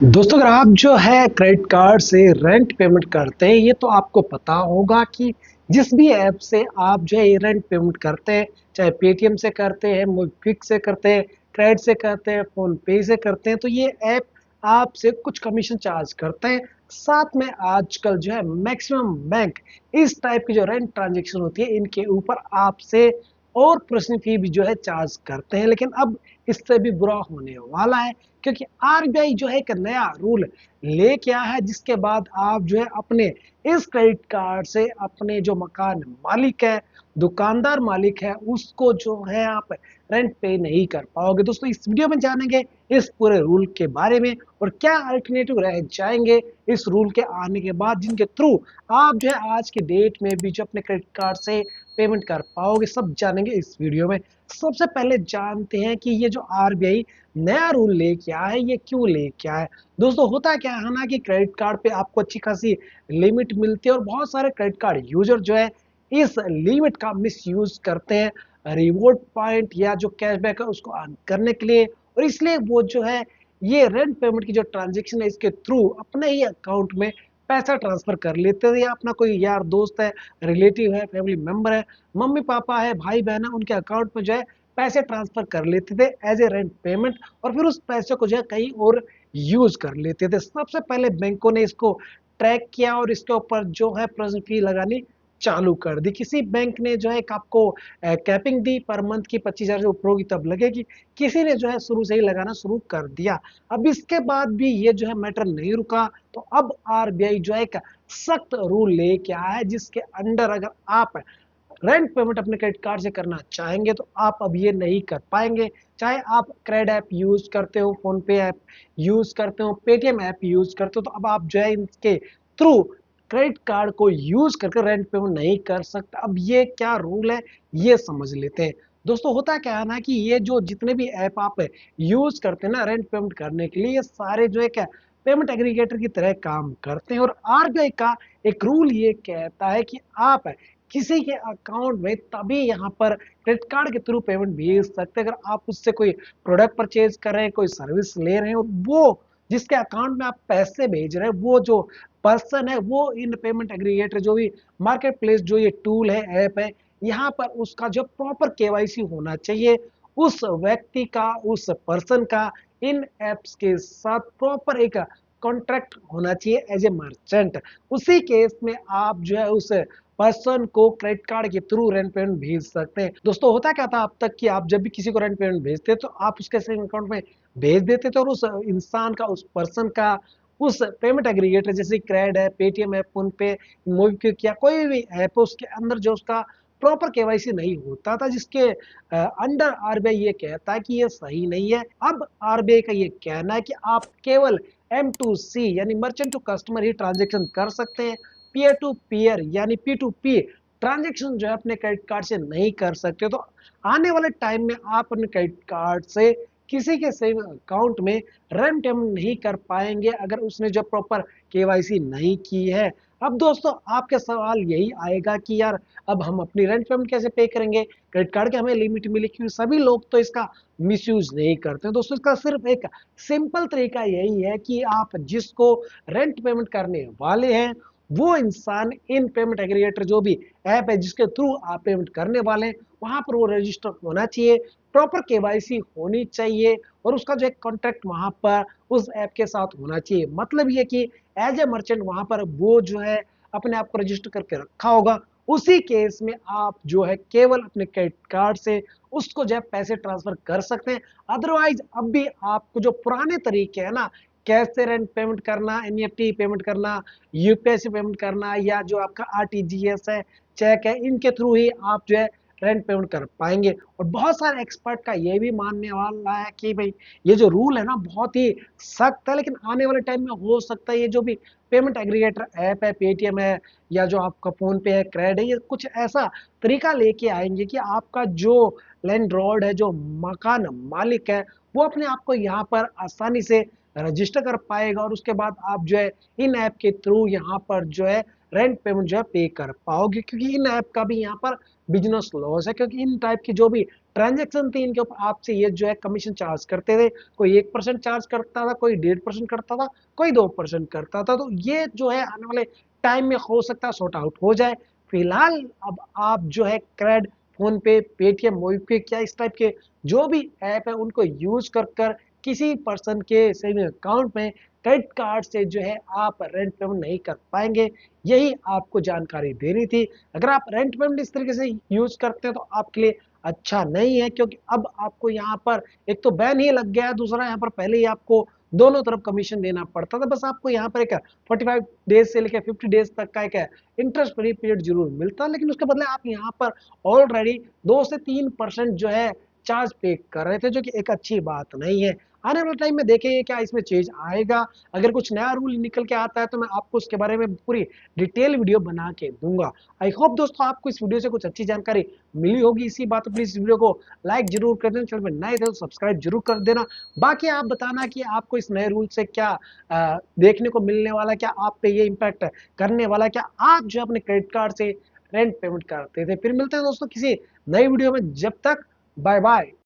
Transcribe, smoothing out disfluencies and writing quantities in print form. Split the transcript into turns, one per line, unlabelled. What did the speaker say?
दोस्तों अगर आप जो है क्रेडिट कार्ड से रेंट पेमेंट करते हैं ये तो आपको पता होगा कि जिस भी ऐप से आप जो है ये रेंट पेमेंट करते हैं, चाहे पेटीएम से करते हैं, मोबिक्विक से करते हैं, क्रेडिट से करते हैं, फोन पे से करते हैं, तो ये ऐप आपसे कुछ कमीशन चार्ज करते हैं। साथ में आजकल जो है मैक्सिमम बैंक इस टाइप की जो रेंट ट्रांजेक्शन होती है इनके ऊपर आपसे और प्रोसेसिंग फी भी जो है चार्ज करते हैं। लेकिन अब इससे भी बुरा होने वाला है, क्योंकि आरबीआई जो है एक नया रूल लेके आया है, जिसके बाद आप जो है अपने इस क्रेडिट कार्ड से अपने जो मकान मालिक है, दुकानदार मालिक है, उसको जो है आप रेंट पे नहीं कर पाओगे। दोस्तों इस वीडियो में जानेंगे इस पूरे रूल के बारे में और क्या अल्टरनेटिव रह जाएंगे इस रूल के आने के बाद, जिनके थ्रू आप जो है आज की डेट में भी जो अपने क्रेडिट कार्ड से पेमेंट कर पाओगे, सब जानेंगे इस वीडियो में। सबसे पहले जानते हैं कि ये जो आरबीआई नया रूल लेके आया है ये क्यों लेके आया है। दोस्तों होता क्या है ना कि क्रेडिट कार्ड पे आपको अच्छी खासी लिमिट मिलती है और बहुत सारे क्रेडिट कार्ड यूजर जो है इस लिमिट का मिस यूज करते हैं रिवॉर्ड पॉइंट या जो कैशबैक है उसको अर्न करने के लिए, और इसलिए वो जो है ये रेंट पेमेंट की जो ट्रांजेक्शन है इसके थ्रू अपने ही अकाउंट में पैसा ट्रांसफर कर लेते हैं, या अपना कोई यार दोस्त है, रिलेटिव है, फैमिली मेंबर है, मम्मी पापा है, भाई बहन है, उनके अकाउंट में जो है पैसे ट्रांसफर कर लेते थे एज ए रेंट पेमेंट, और फिर उस पैसे को जो है कहीं और यूज कर लेते थे। सबसे पहले बैंकों ने इसको ट्रैक किया और इसके ऊपर जो है प्रोसेसिंग फी लगानी चालू कर दी। किसी बैंक ने जो है एक आपको कैपिंग दी पर मंथ की 25,000 से ऊपर होगी तब लगेगी, किसी ने जो है शुरू से ही लगाना शुरू कर दिया। अब इसके बाद भी ये जो है मैटर नहीं रुका, तो अब आरबीआई जो है एक सख्त रूल लेके आया है, जिसके अंडर अगर आप रेंट पेमेंट अपने क्रेडिट कार्ड से करना चाहेंगे तो आप अब ये नहीं कर पाएंगे। चाहे आप क्रेड ऐप यूज करते हो, फोन पे ऐप यूज करते हो, पेटीएम ऐप यूज करते हो, तो अब आप जो है इनके थ्रू क्रेडिट कार्ड को यूज करके रेंट पेमेंट नहीं कर सकते। अब ये क्या रूल है ये समझ लेते हैं। दोस्तों होता क्या है ना कि ये जो जितने भी ऐप आप यूज करते हैं ना रेंट पेमेंट करने के लिए, ये सारे जो है क्या पेमेंट एग्रीगेटर की तरह काम करते हैं, और आरबीआई का एक रूल ये कहता है कि आप किसी के अकाउंट में तभी यहाँ पर क्रेडिट कार्ड के थ्रू पेमेंट भेज सकते हैं अगर आप उससे कोई प्रोडक्ट परचेज कर रहे हैं, कोई सर्विस ले रहे हैं, और वो जिसके अकाउंट में आप पैसे भेज रहे हैं वो जो पर्सन है वो इन पेमेंट एग्रीगेटर जो भी मार्केट प्लेस जो ये टूल है, ऐप है, यहाँ पर उसका जो प्रॉपर केवाईसी होना चाहिए, उस व्यक्ति का, उस पर्सन का इन एप्स के साथ प्रॉपर एक कॉन्ट्रैक्ट होना चाहिए एज ए मर्चेंट। उसी केस में आप जो है उस पर्सन को क्रेडिट कार्ड के थ्रू रेंट पेमेंट भेज सकते हैं। दोस्तों होता क्या था अब तक कि आप जब भी किसी को रेंट पेमेंट भेजते तो आप उसके सेविंग अकाउंट में भेज देते थे, और उस इंसान का, उस पर्सन का, उस पेमेंट एग्रीगेटर जैसे क्रेड है, पेटीएम है, फोन पे, मोबिक्विक या कोई भी ऐप है, उसके अंदर जो उसका प्रॉपर केवाईसी नहीं होता था, जिसके अंडर आरबीआई ये कहता है कि ये सही नहीं है। अब आरबीआई का ये कहना है कि आप केवल M2C यानी मर्चेंट टू कस्टमर ही ट्रांजेक्शन कर सकते हैं, पीयर टू पीयर यानी P2P ट्रांजेक्शन जो है अपने क्रेडिट कार्ड से नहीं कर सकते। तो आने वाले टाइम में आप अपने क्रेडिट कार्ड से किसी के सेविंग अकाउंट में रेंट पेमेंट नहीं कर पाएंगे अगर उसने जो प्रॉपर केवाईसी नहीं की है। अब दोस्तों आपके सवाल यही आएगा कि यार अब हम अपनी रेंट पेमेंट कैसे पे करेंगे, क्रेडिट कार्ड की हमें लिमिट मिली, क्योंकि सभी लोग तो इसका मिसयूज नहीं करते हैं। दोस्तों इसका सिर्फ एक सिंपल तरीका यही है कि आप जिसको रेंट पेमेंट करने वाले हैं वो इंसान इन पेमेंट एग्रीगेटर जो भी ऐप है जिसके थ्रू आप पेमेंट करने वाले हैं वहां पर वो रजिस्टर होना चाहिए, प्रॉपर केवाईसी होनी चाहिए, और उसका जो एक कॉन्ट्रैक्ट वहां पर उस ऐप के साथ होना चाहिए। मतलब ये कि एज ए मर्चेंट वहां पर वो जो है अपने आप को रजिस्टर करके रखा होगा। उसी केस में आप जो है केवल अपने क्रेडिट कार्ड से उसको जो है पैसे ट्रांसफर कर सकते हैं। अदरवाइज अब भी आपको जो पुराने तरीके है ना, कैश से रेंट पेमेंट करना, एनईएफटी पेमेंट करना, यूपीआई से पेमेंट करना, या जो आपका आरटीजीएस है, चेक है, इनके थ्रू ही आप जो है रेंट पेमेंट कर पाएंगे। और बहुत सारे एक्सपर्ट का ये भी मानने वाला है कि भाई ये जो रूल है ना बहुत ही सख्त है, लेकिन आने वाले टाइम में हो सकता है ये जो भी पेमेंट एग्रीगेटर ऐप है, पेटीएम है, या जो आपका फोन पे है, क्रेड है, ये कुछ ऐसा तरीका लेके आएंगे कि आपका जो लैंडलॉर्ड है, जो मकान मालिक है, वो अपने आप को यहाँ पर आसानी से रजिस्टर कर पाएगा, और उसके बाद आप जो है इन ऐप के थ्रू यहाँ पर जो है रेंट पेमेंट जो है पे कर पाओगे, क्योंकि इन ऐप का भी यहाँ पर बिजनेस लॉस है, क्योंकि इन टाइप की जो भी ट्रांजैक्शन थी इनके ऊपर आपसे ये जो है कमीशन चार्ज करते थे। कोई 1% चार्ज करता था, कोई 1.5% करता था, कोई 2% करता था। तो ये जो है आने वाले टाइम में हो सकता है सॉर्ट आउट हो जाए। फिलहाल अब आप जो है क्रेड, फोन पे, पेटीएम, मोबिक्विक या इस टाइप के जो भी ऐप है उनको यूज कर कर किसी पर्सन के सेविंग अकाउंट में क्रेडिट कार्ड से जो है आप रेंट पेमेंट नहीं कर पाएंगे। यही आपको जानकारी देनी थी। अगर आप रेंट पेमेंट इस तरीके से यूज करते हैं तो आपके लिए अच्छा नहीं है, क्योंकि अब आपको यहाँ पर एक तो बैन ही लग गया है, दूसरा यहाँ पर पहले ही आपको दोनों तरफ कमीशन देना पड़ता था। बस आपको यहाँ पर एक 45 डेज से लेकर 50 डेज तक का एक इंटरेस्ट फ्री पीरियड जरूर मिलता, लेकिन उसके बदले आप यहाँ पर ऑलरेडी 2 से 3% जो है चार्ज पे कर रहे थे, जो कि एक अच्छी बात नहीं है। आने वाले टाइम में देखेंगे क्या इसमें चेंज आएगा। अगर कुछ नया रूल निकल के आता है तो मैं आपको उसके बारे में पूरी डिटेल वीडियो बना के दूंगा। आई होप दोस्तों आपको इस वीडियो से कुछ अच्छी जानकारी मिली होगी। इसी बात पर प्लीज इस वीडियो को लाइक जरूर कर देना, चैनल में नए थे तो सब्सक्राइब जरूर कर देना। बाकी आप बताना कि आपको इस नए रूल से क्या देखने को मिलने वाला, क्या आप पे ये इम्पैक्ट करने वाला, क्या आप जो अपने क्रेडिट कार्ड से रेंट पेमेंट करते थे। फिर मिलते हैं दोस्तों किसी नई वीडियो में, जब तक बाय बाय।